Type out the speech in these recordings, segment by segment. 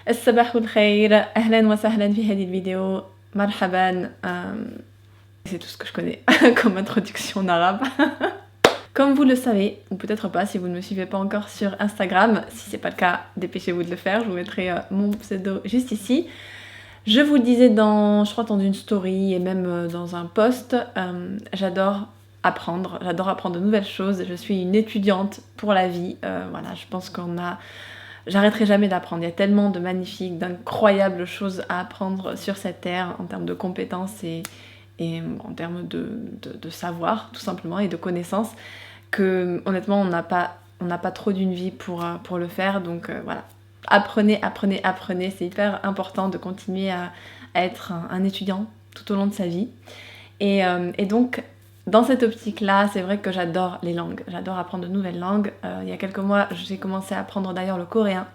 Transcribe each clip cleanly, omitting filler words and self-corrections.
الصباح والخير أهلا وسهلا في هذه الفيديو مرحبا c'est tout ce que je connais comme introduction en arabe. Comme vous le savez, ou peut-être pas si vous ne me suivez pas encore sur Instagram, si c'est pas le cas, dépêchez-vous de le faire, je vous mettrai mon pseudo juste ici. Je vous le disais je crois dans une story et même dans un post, j'adore apprendre de nouvelles choses, je suis une étudiante pour la vie, voilà, je pense j'arrêterai jamais d'apprendre, il y a tellement de magnifiques, d'incroyables choses à apprendre sur cette terre en termes de compétences et en termes de savoir tout simplement et de connaissances que honnêtement on n'a pas trop d'une vie pour le faire, donc voilà. Apprenez, c'est hyper important de continuer à être un étudiant tout au long de sa vie. Et donc, dans cette optique-là, c'est vrai que j'adore les langues, j'adore apprendre de nouvelles langues. Il y a quelques mois, j'ai commencé à apprendre d'ailleurs le coréen.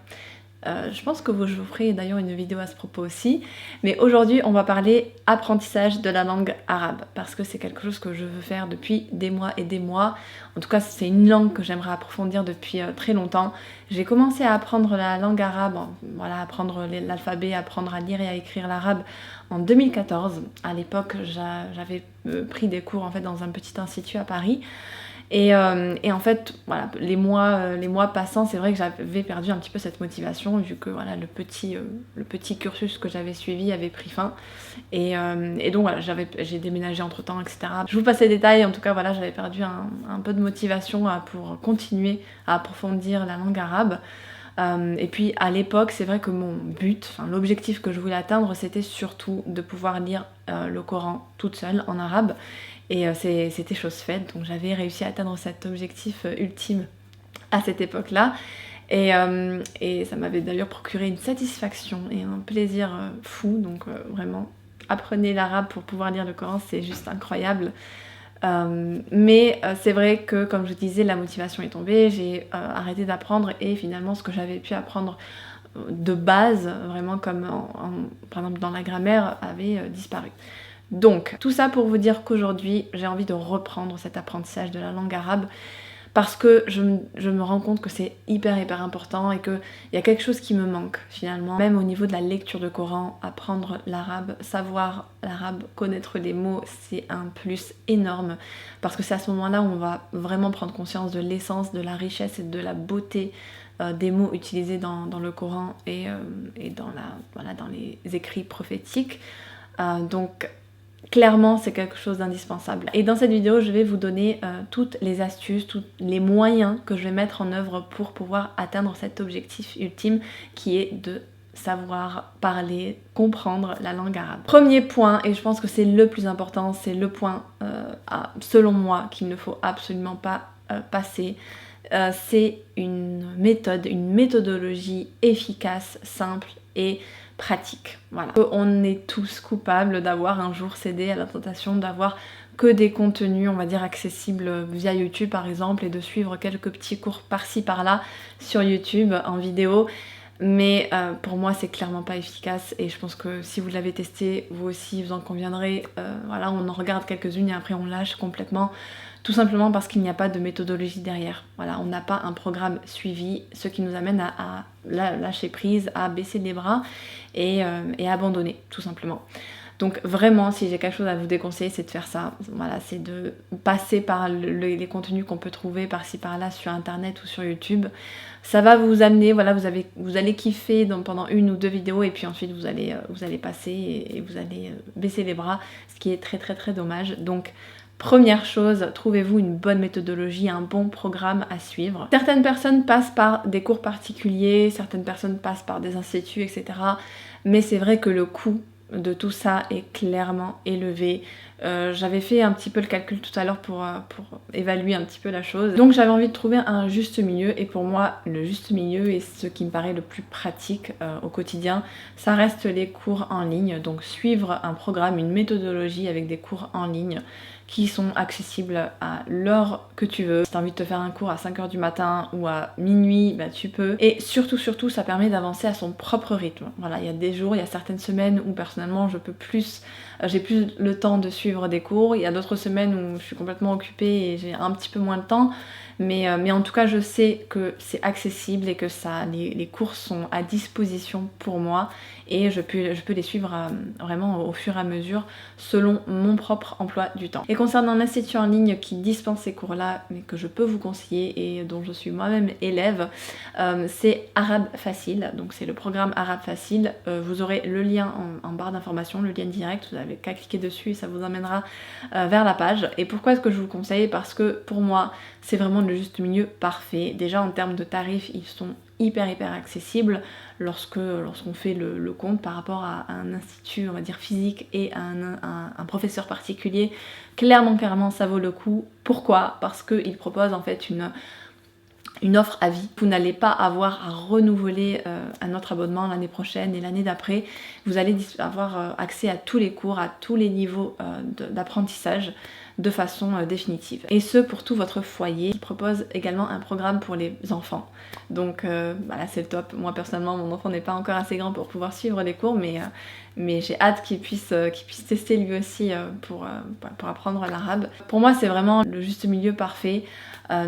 Je pense que je vous ferai d'ailleurs une vidéo à ce propos aussi. Mais aujourd'hui, on va parler apprentissage de la langue arabe, parce que c'est quelque chose que je veux faire depuis des mois et des mois. En tout cas, c'est une langue que j'aimerais approfondir depuis très longtemps. J'ai commencé à apprendre la langue arabe, voilà, apprendre l'alphabet, apprendre à lire et à écrire l'arabe en 2014. À l'époque, j'avais pris des cours en fait dans un petit institut à Paris. Et en fait, voilà, les mois passant, c'est vrai que j'avais perdu un petit peu cette motivation vu que voilà, le petit cursus que j'avais suivi avait pris fin. Et donc voilà, j'ai déménagé entre temps, etc. Je vous passe les détails, en tout cas voilà, j'avais perdu un peu de motivation pour continuer à approfondir la langue arabe. Et puis à l'époque, c'est vrai que mon but, l'objectif que je voulais atteindre, c'était surtout de pouvoir lire le Coran toute seule en arabe. Et c'était chose faite, donc j'avais réussi à atteindre cet objectif ultime à cette époque-là. Et ça m'avait d'ailleurs procuré une satisfaction et un plaisir fou, donc vraiment, apprenez l'arabe pour pouvoir lire le Coran, c'est juste incroyable. Mais c'est vrai que, comme je disais, la motivation est tombée, j'ai arrêté d'apprendre et finalement ce que j'avais pu apprendre de base, vraiment comme par exemple dans la grammaire, avait disparu. Donc, tout ça pour vous dire qu'aujourd'hui, j'ai envie de reprendre cet apprentissage de la langue arabe parce que je me rends compte que c'est hyper important et qu'il y a quelque chose qui me manque finalement. Même au niveau de la lecture de Coran, apprendre l'arabe, savoir l'arabe, connaître les mots, c'est un plus énorme parce que c'est à ce moment-là où on va vraiment prendre conscience de l'essence, de la richesse et de la beauté des mots utilisés dans le Coran et dans les écrits prophétiques. Donc, clairement, c'est quelque chose d'indispensable. Et dans cette vidéo, je vais vous donner toutes les astuces, tous les moyens que je vais mettre en œuvre pour pouvoir atteindre cet objectif ultime qui est de savoir parler, comprendre la langue arabe. Premier point, et je pense que c'est le plus important, c'est le point, selon moi, qu'il ne faut absolument pas passer, c'est une méthodologie efficace, simple et pratique. Voilà. On est tous coupables d'avoir un jour cédé à la tentation d'avoir que des contenus, on va dire, accessibles via YouTube par exemple, et de suivre quelques petits cours par-ci par-là sur YouTube en vidéo. Mais pour moi c'est clairement pas efficace et je pense que si vous l'avez testé, vous aussi vous en conviendrez. Voilà, on en regarde quelques-unes et après on lâche complètement. Tout simplement parce qu'il n'y a pas de méthodologie derrière. Voilà, on n'a pas un programme suivi, ce qui nous amène à lâcher prise, à baisser les bras et abandonner, tout simplement. Donc vraiment, si j'ai quelque chose à vous déconseiller, c'est de faire ça. Voilà, c'est de passer par les contenus qu'on peut trouver par-ci par-là sur internet ou sur YouTube. Ça va vous amener, voilà, vous allez kiffer pendant une ou deux vidéos et puis ensuite vous allez passer et vous allez baisser les bras, ce qui est très dommage. Donc première chose, trouvez-vous une bonne méthodologie, un bon programme à suivre. Certaines personnes passent par des cours particuliers, certaines personnes passent par des instituts, etc. Mais c'est vrai que le coût de tout ça est clairement élevé. J'avais fait un petit peu le calcul tout à l'heure pour évaluer un petit peu la chose. Donc j'avais envie de trouver un juste milieu et pour moi le juste milieu et ce qui me paraît le plus pratique au quotidien, ça reste les cours en ligne. Donc suivre un programme, une méthodologie avec des cours en ligne qui sont accessibles à l'heure que tu veux. Si tu as envie de te faire un cours à 5h du matin ou à minuit, bah tu peux. Et surtout, ça permet d'avancer à son propre rythme. Voilà, il y a des jours, il y a certaines semaines où personnellement j'ai plus le temps de suivre des cours. Il y a d'autres semaines où je suis complètement occupée et j'ai un petit peu moins de temps. mais en tout cas je sais que c'est accessible et que les cours sont à disposition pour moi et je peux les suivre vraiment au fur et à mesure selon mon propre emploi du temps. Et concernant l'institut en ligne qui dispense ces cours là mais que je peux vous conseiller et dont je suis moi-même élève, c'est Arabe Facile, donc c'est le programme Arabe Facile. Vous aurez le lien en barre d'information, le lien direct, vous n'avez qu'à cliquer dessus et ça vous emmènera vers la page. Et pourquoi est-ce que je vous le conseille? Parce que pour moi c'est vraiment le juste milieu parfait. Déjà en termes de tarifs ils sont hyper accessibles lorsqu'on fait le compte par rapport à un institut on va dire physique et à un professeur particulier. Clairement ça vaut le coup. Pourquoi? Parce qu'il propose en fait une offre à vie. Vous n'allez pas avoir à renouveler un autre abonnement l'année prochaine et l'année d'après. Vous allez avoir accès à tous les cours, à tous les niveaux d'apprentissage de façon définitive. Et ce pour tout votre foyer. Il propose également un programme pour les enfants. Donc là c'est le top. Moi personnellement mon enfant n'est pas encore assez grand pour pouvoir suivre les cours, mais j'ai hâte qu'il puisse tester lui aussi pour apprendre l'arabe. Pour moi c'est vraiment le juste milieu parfait.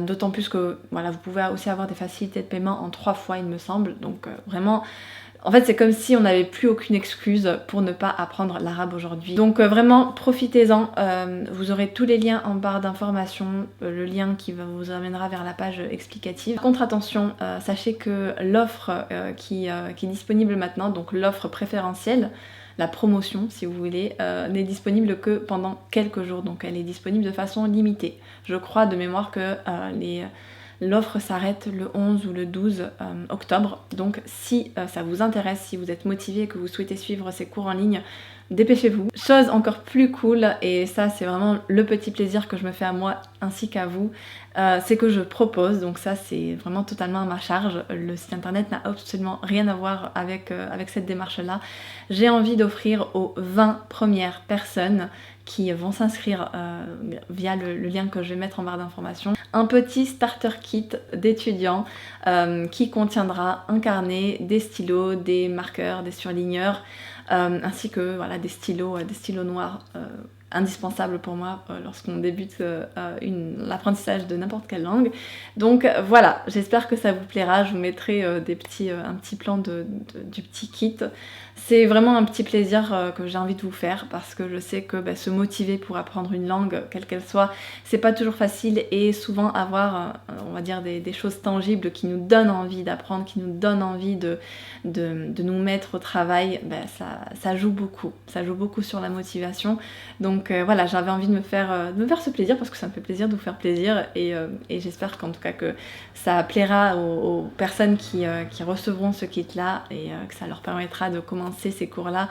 D'autant plus que voilà, vous pouvez aussi avoir des facilités de paiement en 3 fois il me semble. Donc vraiment en fait c'est comme si on n'avait plus aucune excuse pour ne pas apprendre l'arabe aujourd'hui. Donc vraiment profitez-en, vous aurez tous les liens en barre d'information, le lien qui vous amènera vers la page explicative. Par contre attention, sachez que l'offre qui est disponible maintenant, donc l'offre préférentielle, la promotion si vous voulez, n'est disponible que pendant quelques jours, donc elle est disponible de façon limitée. Je crois de mémoire que l'offre s'arrête le 11 ou le 12 octobre, donc si ça vous intéresse, si vous êtes motivé et que vous souhaitez suivre ces cours en ligne, dépêchez-vous. Chose encore plus cool, et ça c'est vraiment le petit plaisir que je me fais à moi ainsi qu'à vous, c'est que je propose, donc ça c'est vraiment totalement à ma charge, le site internet n'a absolument rien à voir avec cette démarche là. J'ai envie d'offrir aux 20 premières personnes qui vont s'inscrire via le lien que je vais mettre en barre d'information, un petit starter kit d'étudiants qui contiendra un carnet, des stylos, des marqueurs, des surligneurs, ainsi que voilà, des stylos noirs indispensables pour moi lorsqu'on débute l'apprentissage de n'importe quelle langue. Donc voilà, j'espère que ça vous plaira. Je vous mettrai un petit plan du petit kit. C'est vraiment un petit plaisir que j'ai envie de vous faire parce que je sais que se motiver pour apprendre une langue, quelle qu'elle soit, c'est pas toujours facile et souvent avoir, on va dire, des choses tangibles qui nous donnent envie d'apprendre, qui nous donnent envie de nous mettre au travail, ça joue beaucoup. Ça joue beaucoup sur la motivation. Donc voilà, j'avais envie de me faire ce plaisir parce que ça me fait plaisir de vous faire plaisir et j'espère qu'en tout cas que ça plaira aux personnes qui recevront ce kit là et que ça leur permettra de commencer ces cours là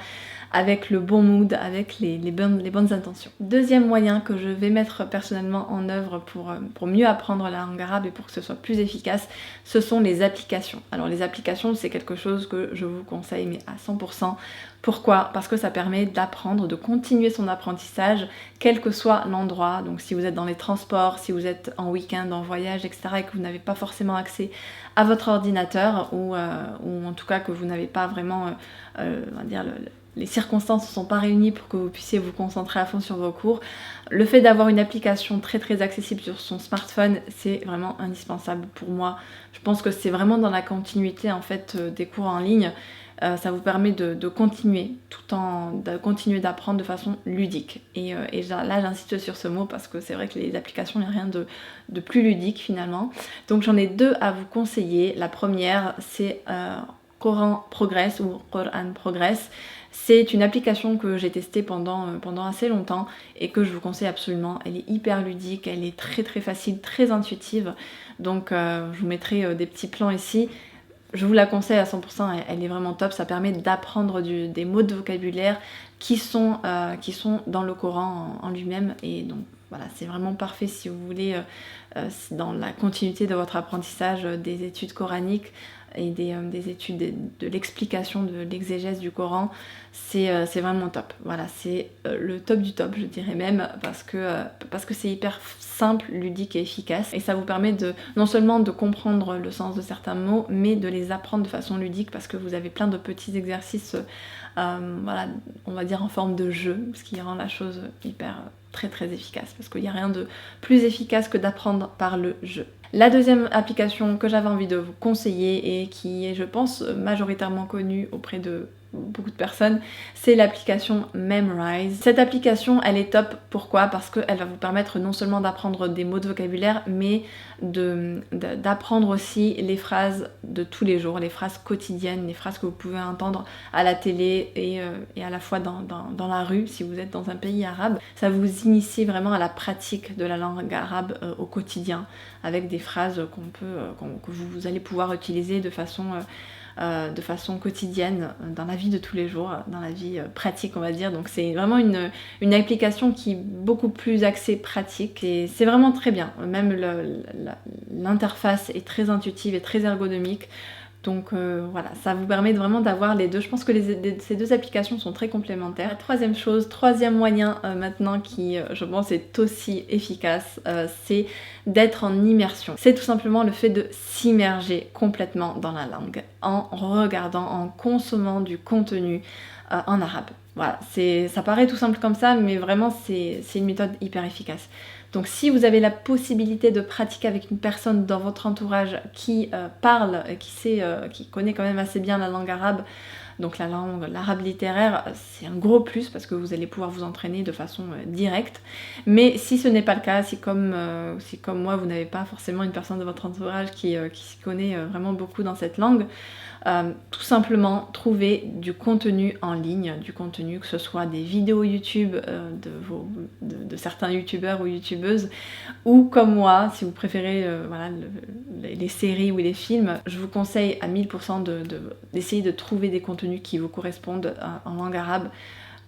avec le bon mood, avec les bonnes intentions. Deuxième moyen que je vais mettre personnellement en œuvre pour mieux apprendre la langue arabe et pour que ce soit plus efficace, ce sont les applications. Alors les applications c'est quelque chose que je vous conseille mais à 100%. Pourquoi? Parce que ça permet d'apprendre, de continuer son apprentissage quel que soit l'endroit. Donc si vous êtes dans les transports, si vous êtes en week-end, en voyage, etc. et que vous n'avez pas forcément accès à votre ordinateur ou en tout cas que vous n'avez pas vraiment, on va dire, les circonstances ne sont pas réunies pour que vous puissiez vous concentrer à fond sur vos cours. Le fait d'avoir une application très accessible sur son smartphone, c'est vraiment indispensable pour moi. Je pense que c'est vraiment dans la continuité en fait des cours en ligne. Ça vous permet de continuer continuer d'apprendre de façon ludique. Et là j'insiste sur ce mot parce que c'est vrai que les applications, il n'y a rien de plus ludique finalement. Donc j'en ai 2 à vous conseiller. La première c'est Coran Progress ou Quran Progress. C'est une application que j'ai testée pendant assez longtemps et que je vous conseille absolument. Elle est hyper ludique, elle est très facile, très intuitive. Donc je vous mettrai des petits plans ici. Je vous la conseille à 100%, elle est vraiment top, ça permet d'apprendre des mots de vocabulaire qui sont dans le Coran en lui-même et donc voilà, c'est vraiment parfait si vous voulez, dans la continuité de votre apprentissage des études coraniques et des études de l'explication de l'exégèse du Coran, c'est vraiment top. Voilà, c'est le top du top, je dirais même, parce que c'est hyper simple, ludique et efficace. Et ça vous permet non seulement de comprendre le sens de certains mots, mais de les apprendre de façon ludique, parce que vous avez plein de petits exercices, voilà, on va dire en forme de jeu, ce qui rend la chose hyper très efficace, parce qu'il n'y a rien de plus efficace que d'apprendre par le jeu. La deuxième application que j'avais envie de vous conseiller et qui est je pense majoritairement connue auprès de beaucoup de personnes, c'est l'application Memrise. Cette application elle est top, pourquoi? Parce qu'elle va vous permettre non seulement d'apprendre des mots de vocabulaire mais d'apprendre aussi les phrases de tous les jours, les phrases quotidiennes, les phrases que vous pouvez entendre à la télé et à la fois dans la rue si vous êtes dans un pays arabe. Ça vous initie vraiment à la pratique de la langue arabe au quotidien avec des phrases que vous allez pouvoir utiliser de façon quotidienne dans la vie de tous les jours, dans la vie pratique on va dire. Donc c'est vraiment une application qui est beaucoup plus axée pratique et c'est vraiment très bien. Même l'interface est très intuitive et très ergonomique. Donc voilà, ça vous permet vraiment d'avoir les deux. Je pense que ces deux applications sont très complémentaires. La troisième chose, troisième moyen maintenant qui je pense est aussi efficace, c'est d'être en immersion. C'est tout simplement le fait de s'immerger complètement dans la langue, en regardant, en consommant du contenu en arabe. Voilà, ça paraît tout simple comme ça, mais vraiment c'est une méthode hyper efficace. Donc si vous avez la possibilité de pratiquer avec une personne dans votre entourage qui parle, qui connaît quand même assez bien la langue arabe, donc l'arabe littéraire, c'est un gros plus parce que vous allez pouvoir vous entraîner de façon directe. Mais si ce n'est pas le cas, si comme moi vous n'avez pas forcément une personne de votre entourage qui s'y connaît vraiment beaucoup dans cette langue, tout simplement trouver du contenu en ligne, du contenu que ce soit des vidéos YouTube de certains youtubeurs ou youtubeuses, ou comme moi, si vous préférez voilà, les séries ou les films, je vous conseille à 1000% d'essayer de trouver des contenus qui vous correspondent en langue arabe,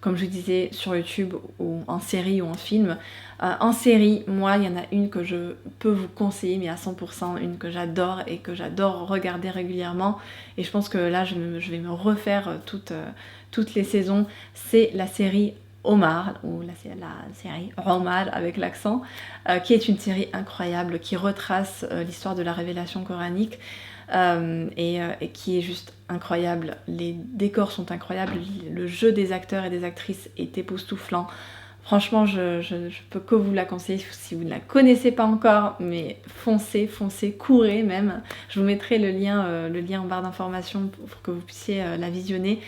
comme je disais, sur YouTube ou en série ou en film. En série, moi, il y en a une que je peux vous conseiller, mais à 100%, une que j'adore et que j'adore regarder régulièrement. Et je pense que là, je vais me refaire toutes les saisons. C'est la série Omar, ou la série Omar avec l'accent, qui est une série incroyable, qui retrace l'histoire de la révélation coranique. Et qui est juste incroyable. Les décors sont incroyables, le jeu des acteurs et des actrices est époustouflant. Franchement, je peux que vous la conseiller si vous ne la connaissez pas encore, mais foncez, courez même. Je vous mettrai le lien en barre d'informations pour que vous puissiez la visionner.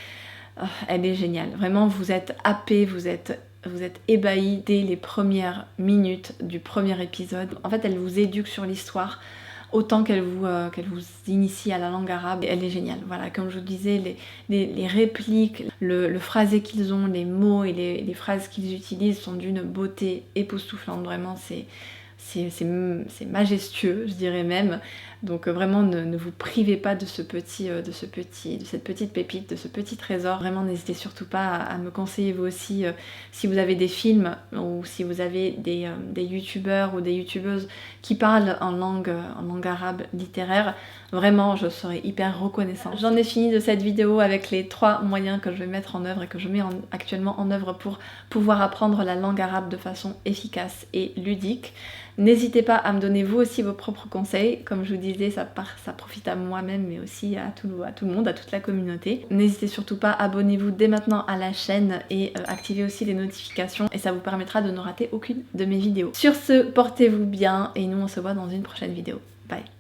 Elle est géniale. Vraiment, vous êtes happés, vous êtes ébahis dès les premières minutes du premier épisode. En fait, elle vous éduque sur l'histoire autant qu'elle vous initie à la langue arabe. Elle est géniale. Voilà, comme je vous disais, les répliques, le phrasé qu'ils ont, les mots et les phrases qu'ils utilisent sont d'une beauté époustouflante. Vraiment, c'est majestueux, je dirais même. Donc vraiment, ne vous privez pas de cette petite pépite, de ce petit trésor. Vraiment, n'hésitez surtout pas à me conseiller vous aussi si vous avez des films ou si vous avez des youtubeurs ou des youtubeuses qui parlent en langue arabe littéraire. Vraiment, je serais hyper reconnaissante. J'en ai fini de cette vidéo avec les 3 moyens que je vais mettre en œuvre et que je mets actuellement en œuvre pour pouvoir apprendre la langue arabe de façon efficace et ludique. N'hésitez pas à me donner vous aussi vos propres conseils. Comme je vous disais, ça profite à moi-même mais aussi à tout le monde, à toute la communauté. N'hésitez surtout pas, abonnez-vous dès maintenant à la chaîne et activez aussi les notifications et ça vous permettra de ne rater aucune de mes vidéos. Sur ce, portez-vous bien et nous on se voit dans une prochaine vidéo. Bye!